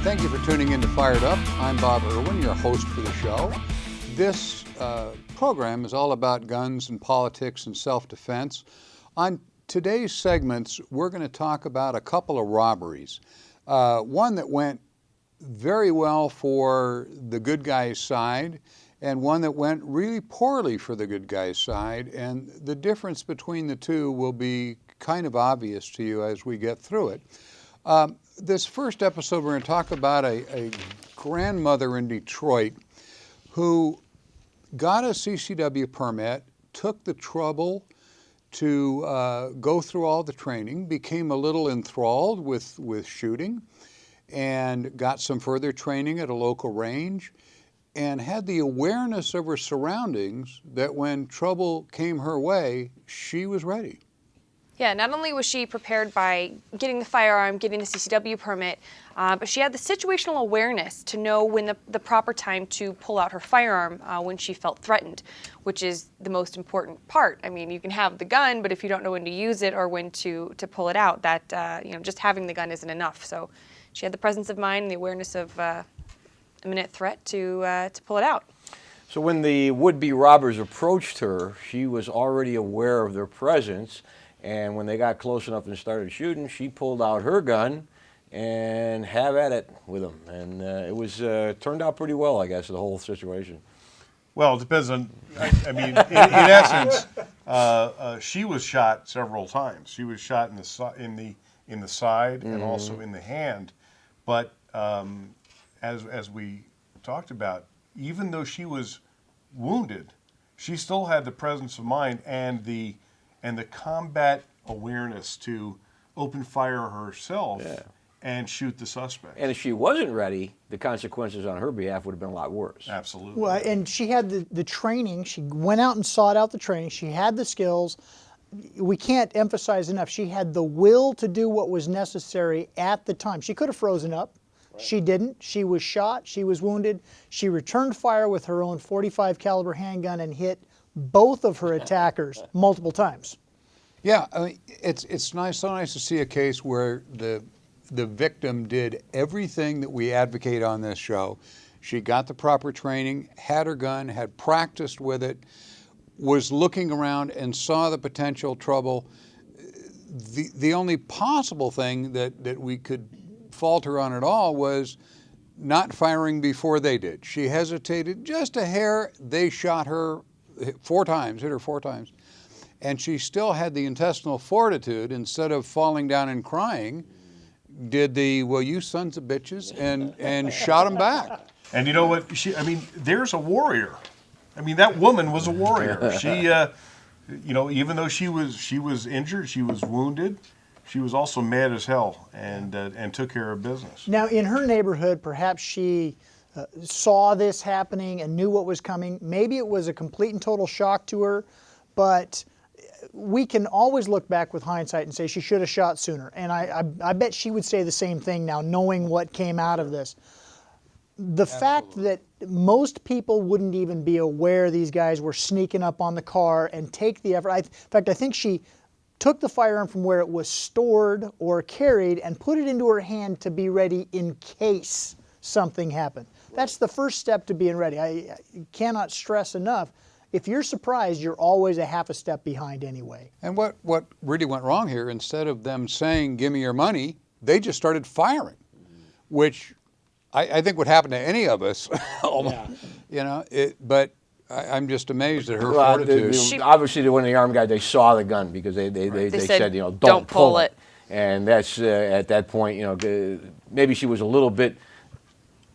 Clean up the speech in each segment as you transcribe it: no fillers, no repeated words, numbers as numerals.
thank you for tuning in to Fired Up. I'm Bob Irwin, your host for the show. This program is all about guns and politics and self-defense. On today's segments, we're going to talk about a couple of robberies. One that went very well for the good guy's side, and one that went really poorly for the good guy's side. And the difference between the two will be kind of obvious to you as we get through it. This first episode, we're going to talk about a grandmother in Detroit who got a CCW permit, took the trouble to go through all the training, became a little enthralled with shooting, and got some further training at a local range, and had the awareness of her surroundings that when trouble came her way, she was ready. Yeah, not only was she prepared by getting the firearm, getting the CCW permit, but she had the situational awareness to know when the proper time to pull out her firearm when she felt threatened, which is the most important part. I mean, you can have the gun, but if you don't know when to use it or when to pull it out, that just having the gun isn't enough. So she had the presence of mind and the awareness of imminent threat to pull it out. So when the would-be robbers approached her, she was already aware of their presence. And when they got close enough and started shooting, she pulled out her gun and have at it with them. And it was turned out pretty well, I guess, the whole situation. Well, it depends on, I mean, in essence, she was shot several times. She was shot in the side and also in the hand. But as we talked about, even though she was wounded, she still had the presence of mind and the combat awareness to open fire herself and shoot the suspect. And if she wasn't ready, the consequences on her behalf would have been a lot worse. Absolutely. Well, and she had the training. She went out and sought out the training. She had the skills. We can't emphasize enough. She had the will to do what was necessary at the time. She could have frozen up. Right. She didn't. She was shot. She was wounded. She returned fire with her own .45 caliber handgun and hit both of her attackers multiple times. Yeah, I mean, it's nice, so nice to see a case where the victim did everything that we advocate on this show. She got the proper training, had her gun, had practiced with it, was looking around and saw the potential trouble. The only possible thing that we could falter on at all was not firing before they did. She hesitated just a hair. They shot her hit her 4 times. And she still had the intestinal fortitude, instead of falling down and crying, did the, well, you sons of bitches, and shot them back. And you know what? There's a warrior. I mean, that woman was a warrior. She, even though she was injured, she was wounded, she was also mad as hell and took care of business. Now, in her neighborhood, perhaps she saw this happening and knew what was coming. Maybe it was a complete and total shock to her, but we can always look back with hindsight and say she should have shot sooner. And I bet she would say the same thing now, knowing what came out of this. The fact that most people wouldn't even be aware these guys were sneaking up on the car and take the effort. In fact, I think she took the firearm from where it was stored or carried and put it into her hand to be ready in case something happened. That's the first step to being ready. I cannot stress enough. If you're surprised, you're always a half a step behind anyway. And what really went wrong here, instead of them saying, give me your money, they just started firing, which I think would happen to any of us. But I'm just amazed at her fortitude. Obviously, one of the armed guys, they saw the gun because they said, don't pull it. And that's, at that point, maybe she was a little bit,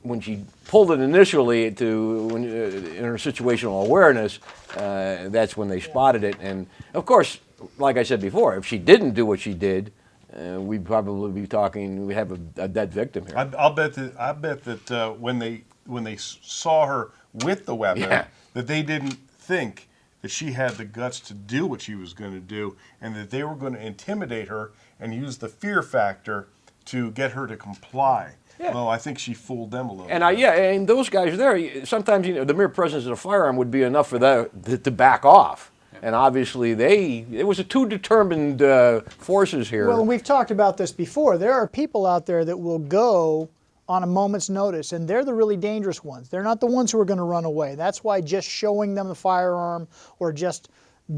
when she pulled it initially in her situational awareness, that's when they spotted it. And of course, like I said before, if she didn't do what she did, we'd probably be talking. We have a dead victim here. I'll bet that when they saw her with the weapon, that they didn't think that she had the guts to do what she was going to do, and that they were going to intimidate her and use the fear factor to get her to comply. Yeah. Well, I think she fooled them a little bit. And those guys there, sometimes the mere presence of a firearm would be enough for them to back off. And obviously it was a two determined forces here. Well, we've talked about this before. There are people out there that will go on a moment's notice, and they're the really dangerous ones. They're not the ones who are going to run away. That's why just showing them the firearm or just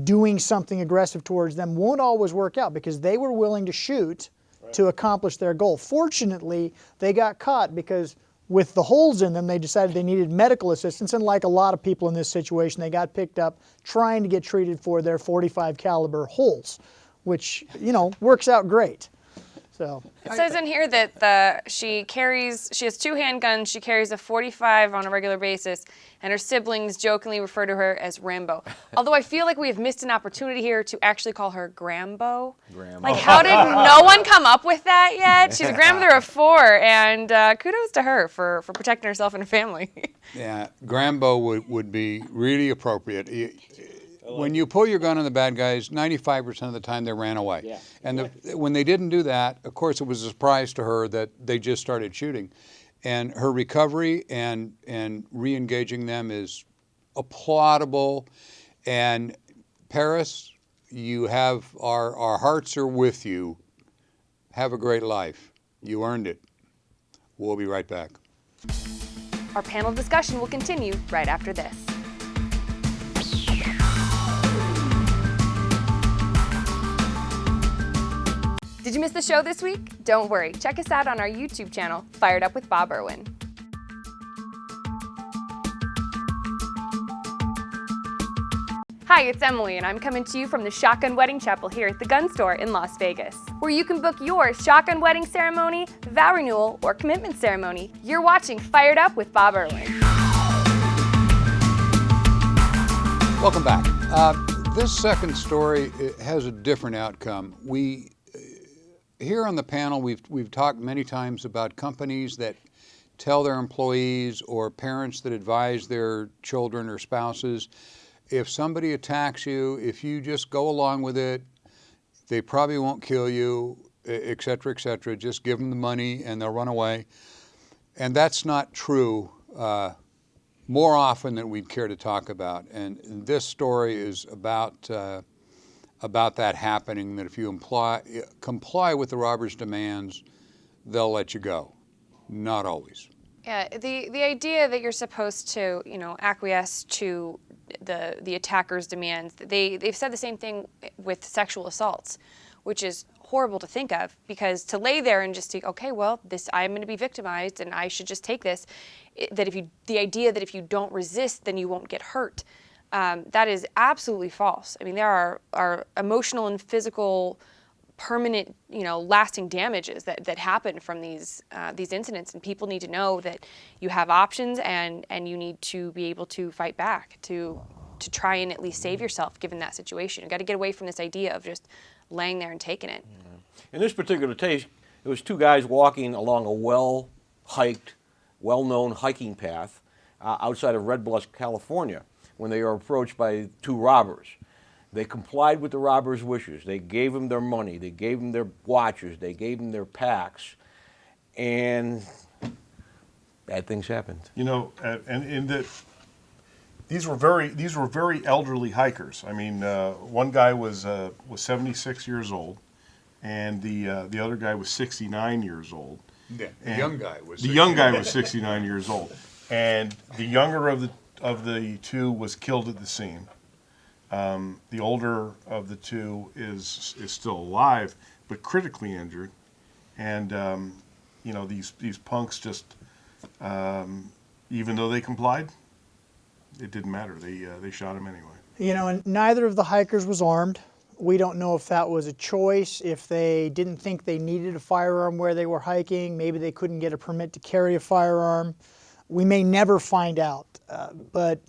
doing something aggressive towards them won't always work out, because they were willing to shoot to accomplish their goal. Fortunately, they got caught because with the holes in them, they decided they needed medical assistance, and like a lot of people in this situation, they got picked up trying to get treated for their .45 caliber holes, which, you know, works out great. So it says in here that she has 2 handguns, she carries a .45 on a regular basis, and her siblings jokingly refer to her as Rambo. Although I feel like we have missed an opportunity here to actually call her Grambo. Like, how did no one come up with that yet? She's a grandmother of 4, and kudos to her for protecting herself and her family. Yeah, Grambo would be really appropriate. When you pull your gun on the bad guys, 95% of the time they ran away. Yeah. And when they didn't do that, of course, it was a surprise to her that they just started shooting. And her recovery and re-engaging them is applaudable. And Paris, you have our hearts are with you. Have a great life. You earned it. We'll be right back. Our panel discussion will continue right after this. Did you miss the show this week? Don't worry, check us out on our YouTube channel, Fired Up with Bob Irwin. Hi, it's Emily, and I'm coming to you from the Shotgun Wedding Chapel here at the Gun Store in Las Vegas, where you can book your shotgun wedding ceremony, vow renewal, or commitment ceremony. You're watching Fired Up with Bob Irwin. Welcome back. This second story has a different outcome. Here on the panel, we've talked many times about companies that tell their employees or parents that advise their children or spouses, if somebody attacks you, if you just go along with it, they probably won't kill you, et cetera, just give them the money and they'll run away. And that's not true more often than we'd care to talk about. And this story is about that happening, that if you comply with the robber's demands, they'll let you go. Not always. Yeah, the idea that you're supposed to, acquiesce to the attacker's demands, they've said the same thing with sexual assaults, which is horrible to think of, because to lay there and just think, okay, well, I'm going to be victimized and I should just take this, the idea that if you don't resist, then you won't get hurt. That is absolutely false. I mean, there are emotional and physical, permanent, lasting damages that happen from these incidents, and people need to know that you have options and you need to be able to fight back to try and at least save yourself given that situation. You got to get away from this idea of just laying there and taking it. In this particular case, it was 2 guys walking along a well-hiked, well-known hiking path outside of Red Bluff, California, when they were approached by 2 robbers. They complied with the robbers' wishes. They gave them their money. They gave them their watches. They gave them their packs. And bad things happened. These were very elderly hikers. I mean, one guy was 76 years old, and the other guy was 69 years old. Yeah, the young guy was 69 years old, and the younger of the 2 was killed at the scene. The older of the 2 is still alive, but critically injured. And these punks just, even though they complied, it didn't matter. They shot him anyway. And neither of the hikers was armed. We don't know if that was a choice, if they didn't think they needed a firearm where they were hiking. Maybe they couldn't get a permit to carry a firearm. We may never find out. But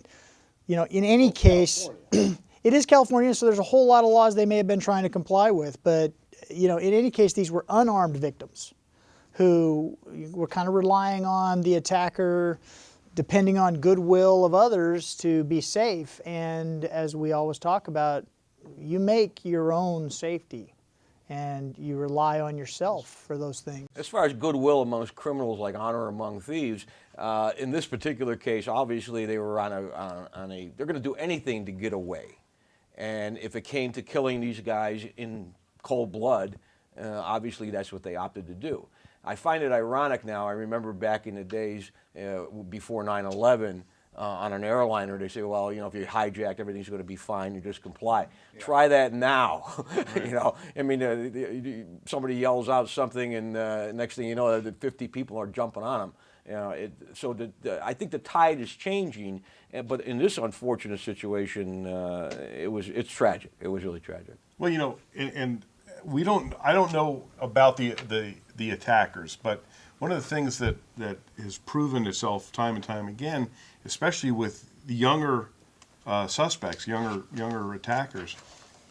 in any case, it is California, so there's a whole lot of laws they may have been trying to comply with. But, in any case, these were unarmed victims who were kind of relying on the attacker, depending on goodwill of others to be safe. And as we always talk about, you make your own safety and you rely on yourself for those things. As far as goodwill amongst criminals, like honor among thieves, in this particular case, obviously they were they're going to do anything to get away. And if it came to killing these guys in cold blood, obviously that's what they opted to do. I find it ironic now. I remember back in the days before 9/11, on an airliner, they say, well, if you hijacked, everything's going to be fine. You just comply. Yeah. Try that now. Right. I mean, somebody yells out something, and next thing you know, 50 people are jumping on them. I think the tide is changing, but in this unfortunate situation, it's tragic. It was really tragic. Well, and I don't know about the attackers, but one of the things that has proven itself time and time again, especially with the younger suspects, younger attackers,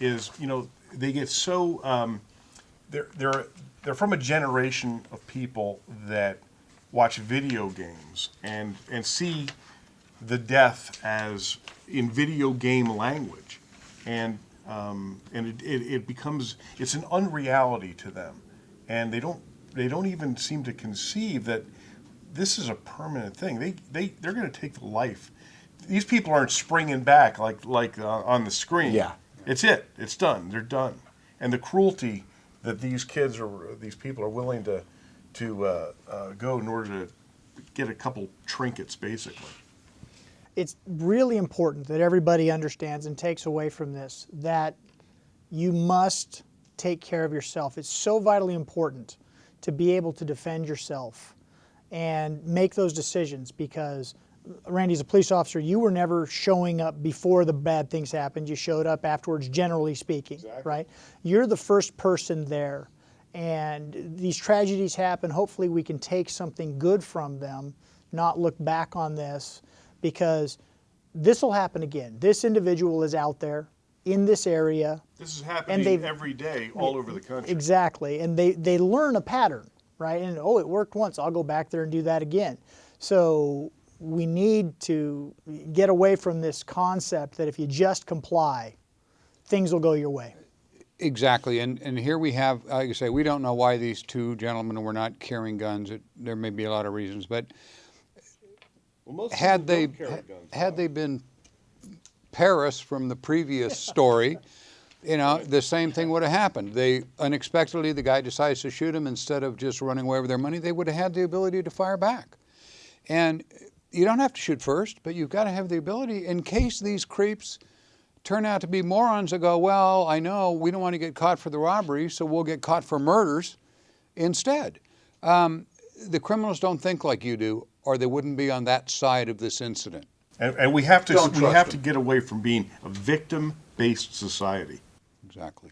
is they get so they're from a generation of people that watch video games and see the death as in video game language, and it becomes an unreality to them, and they don't even seem to conceive that this is a permanent thing. They're going to take the life. These people aren't springing back like on the screen. Yeah, it's done. They're done. And the cruelty that these people are willing to go in order to get a couple trinkets, basically. It's really important that everybody understands and takes away from this that you must take care of yourself. It's so vitally important to be able to defend yourself and make those decisions, because Randy's a police officer. You were never showing up before the bad things happened. You showed up afterwards, generally speaking, exactly. Right? You're the first person there, and these tragedies happen. Hopefully we can take something good from them, not look back on this, because this will happen again. This individual is out there in this area. This is happening every day all over the country. Exactly, and they learn a pattern, right? And it worked once, I'll go back there and do that again. So we need to get away from this concept that if you just comply, things will go your way. Exactly, and here we have, like I say, we don't know why these two gentlemen were not carrying guns. There may be a lot of reasons, but had they been Paris from the previous story, the same thing would have happened. They unexpectedly, the guy decides to shoot him instead of just running away with their money. They would have had the ability to fire back, and you don't have to shoot first, but you've got to have the ability in case these creeps turn out to be morons that go, well, I know we don't want to get caught for the robbery, so we'll get caught for murders instead. The criminals don't think like you do, or they wouldn't be on that side of this incident. And we have to get away from being a victim-based society. Exactly.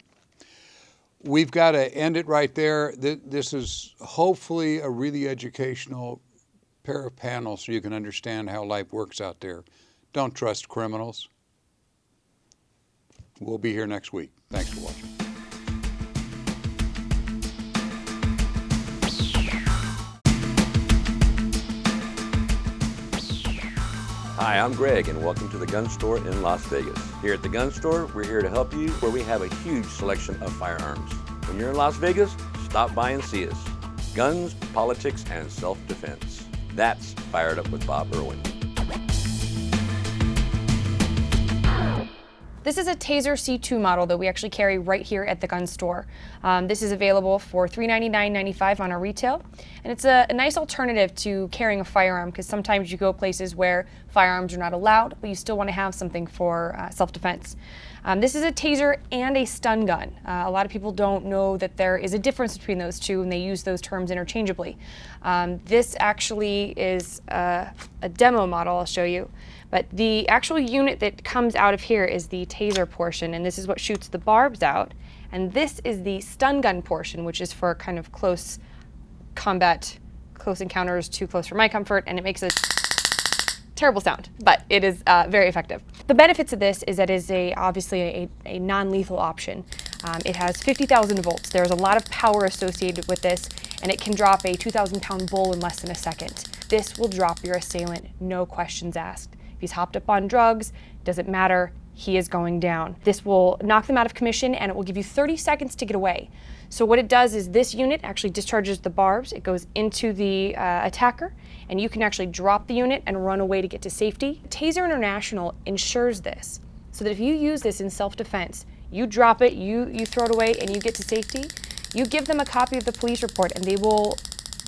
We've got to end it right there. This is hopefully a really educational pair of panels so you can understand how life works out there. Don't trust criminals. We'll be here next week. Thanks for watching. Hi, I'm Greg, and welcome to the Gun Store in Las Vegas. Here at the Gun Store, we're here to help you, where we have a huge selection of firearms. When you're in Las Vegas, stop by and see us. Guns, politics, and self-defense. That's Fired Up with Bob Irwin. This is a Taser C2 model that we actually carry right here at the Gun Store. This is available for $399.95 on our retail, and it's a nice alternative to carrying a firearm, because sometimes you go places where firearms are not allowed, but you still want to have something for self-defense. This is a Taser and a stun gun. A lot of people don't know that there is a difference between those two, and they use those terms interchangeably. This actually is a demo model I'll show you. But the actual unit that comes out of here is the Taser portion, and this is what shoots the barbs out. And this is the stun gun portion, which is for kind of close combat, close encounters, too close for my comfort, and it makes a terrible sound, but it is very effective. The benefits of this is that it is obviously a non-lethal option. It has 50,000 volts. There's a lot of power associated with this, and it can drop a 2,000-pound bull in less than a second. This will drop your assailant, no questions asked. If he's hopped up on drugs, doesn't matter, he is going down. This will knock them out of commission, and it will give you 30 seconds to get away. So what it does is this unit actually discharges the barbs, it goes into the attacker, and you can actually drop the unit and run away to get to safety. Taser International ensures this, so that if you use this in self-defense, you drop it, you throw it away, and you get to safety, you give them a copy of the police report, and they will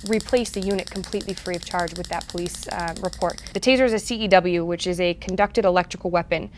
replace the unit completely free of charge with that police report. The taser is a CEW, which is a conducted electrical weapon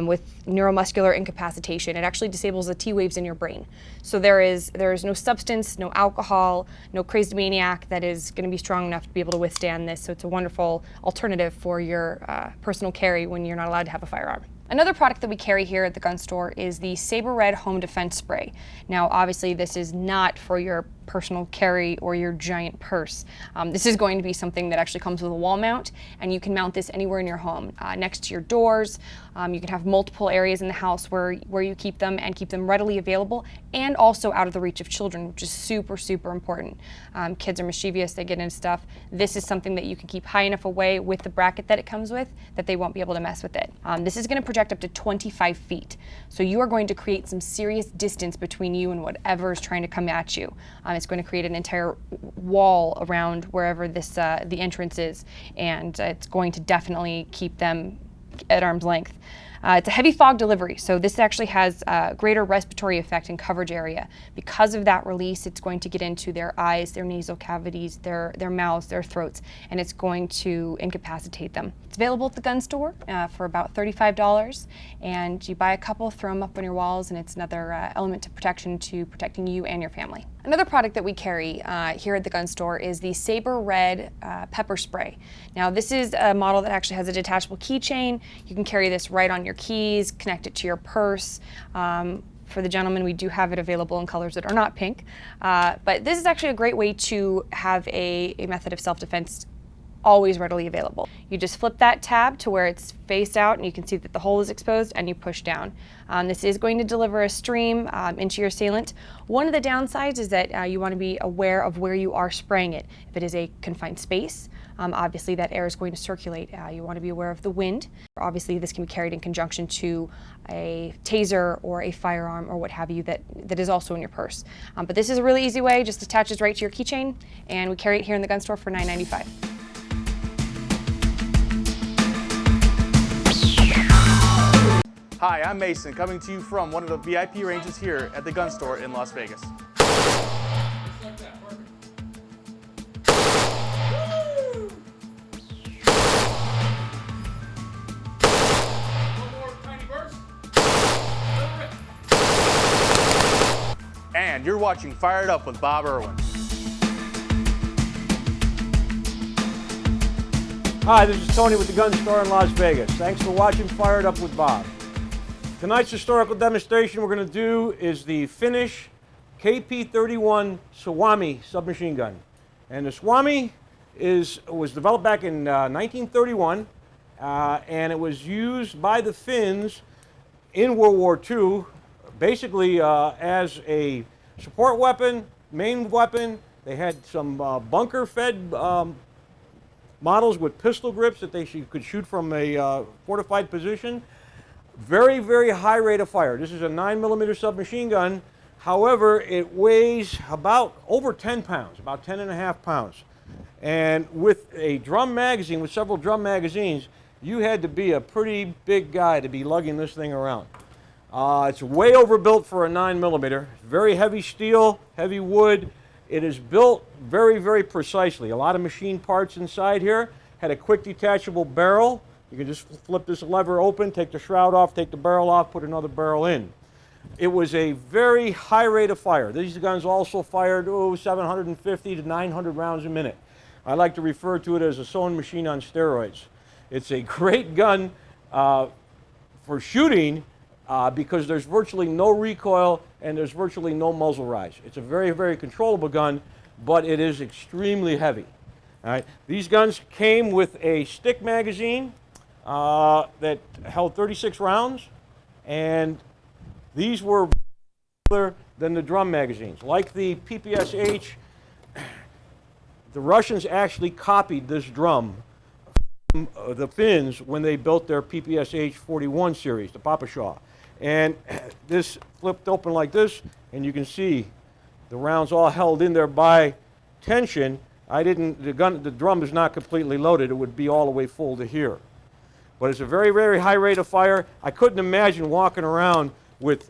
with neuromuscular incapacitation. It actually disables the T waves in your brain. So there is no substance, no alcohol, no crazed maniac that is going to be strong enough to be able to withstand this. So it's a wonderful alternative for your personal carry when you're not allowed to have a firearm. Another product that we carry here at the gun store is the Saber Red Home Defense Spray. Now, obviously, this is not for your personal carry or your giant purse. This is going to be something that actually comes with a wall mount, and you can mount this anywhere in your home, next to your doors. You can have multiple areas in the house where you keep them and keep them readily available, and also out of the reach of children, which is super, super important. Kids are mischievous, they get into stuff. This is something that you can keep high enough away with the bracket that it comes with that they won't be able to mess with it. This is going to project up to 25 feet. So you are going to create some serious distance between you and whatever is trying to come at you. It's going to create an entire wall around wherever the entrance is, and it's going to definitely keep them at arm's length. It's a heavy fog delivery, so this actually has greater respiratory effect and coverage area. Because of that release, it's going to get into their eyes, their nasal cavities, their mouths, their throats, and it's going to incapacitate them. It's available at the gun store for about $35, and you buy a couple, throw them up on your walls, and it's another element to protecting you and your family. Another product that we carry here at the gun store is the Saber Red pepper spray. Now, this is a model that actually has a detachable keychain. You can carry this right on your keys, connect it to your purse. For the gentlemen, we do have it available in colors that are not pink. But this is actually a great way to have a method of self-defense always readily available. You just flip that tab to where it's face out and you can see that the hole is exposed, and you push down. This is going to deliver a stream into your assailant. One of the downsides is that you want to be aware of where you are spraying it. If it is a confined space, obviously that air is going to circulate. You want to be aware of the wind. Obviously this can be carried in conjunction to a taser or a firearm or what have you that is also in your purse. But this is a really easy way, just attaches right to your keychain, and we carry it here in the gun store for $9.95. Hi, I'm Mason, coming to you from one of the VIP ranges here at the gun store in Las Vegas. And you're watching Fired Up with Bob Irwin. Hi, this is Tony with the gun store in Las Vegas. Thanks for watching Fired Up with Bob. Tonight's historical demonstration we're going to do is the Finnish KP-31 Suomi submachine gun. And the Suomi was developed back in 1931, and it was used by the Finns in World War II, basically as a support weapon, main weapon. They had some bunker-fed models with pistol grips that they could shoot from a fortified position. Very, very high rate of fire. This is a 9mm submachine gun. However, it weighs about over 10 pounds, about 10.5 pounds. And with a drum magazine, with several drum magazines, you had to be a pretty big guy to be lugging this thing around. It's way overbuilt for a 9mm. Very heavy steel, heavy wood. It is built very, very precisely. A lot of machine parts inside here. Had a quick detachable barrel. You can just flip this lever open, take the shroud off, take the barrel off, put another barrel in. It was a very high rate of fire. These guns also fired 750 to 900 rounds a minute. I like to refer to it as a sewing machine on steroids. It's a great gun for shooting because there's virtually no recoil and there's virtually no muzzle rise. It's a very, very controllable gun, but it is extremely heavy. All right. These guns came with a stick magazine that held 36 rounds, and these were better than the drum magazines. Like the PPSH, the Russians actually copied this drum from the Finns when they built their PPSH 41 series, the Papashaw. And this flipped open like this, and you can see the rounds all held in there by tension. The drum is not completely loaded. It would be all the way full to here. But it's a very, very high rate of fire. I couldn't imagine walking around with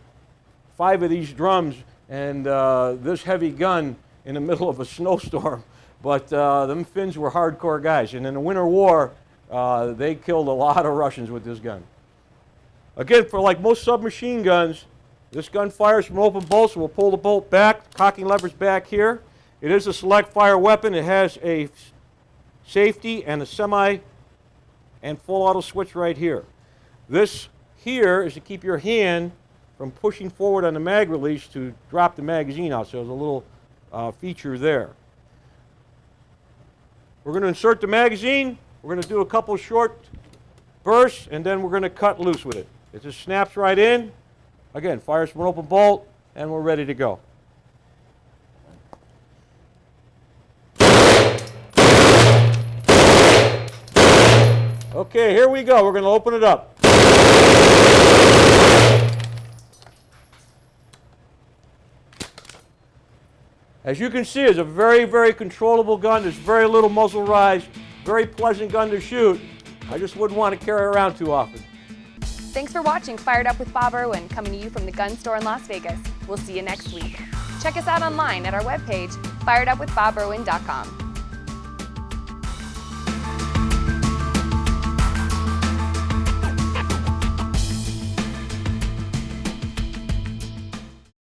5 of these drums and this heavy gun in the middle of a snowstorm. But them Finns were hardcore guys, and in the Winter War, they killed a lot of Russians with this gun. Again, for like most submachine guns, this gun fires from open bolt, so we'll pull the bolt back, cocking lever's back here. It is a select fire weapon. It has a safety and a semi and full auto switch right here. This here is to keep your hand from pushing forward on the mag release to drop the magazine out, so there's a little feature there. We're going to insert the magazine, we're going to do a couple short bursts, and then we're going to cut loose with it. It just snaps right in. Again, fires from an open bolt, and we're ready to go. Okay, here we go. We're going to open it up. As you can see, it's a very, very controllable gun. There's very little muzzle rise. Very pleasant gun to shoot. I just wouldn't want to carry it around too often. Thanks for watching Fired Up with Bob Irwin, coming to you from the Gun Store in Las Vegas. We'll see you next week. Check us out online at our webpage, firedupwithboberwin.com.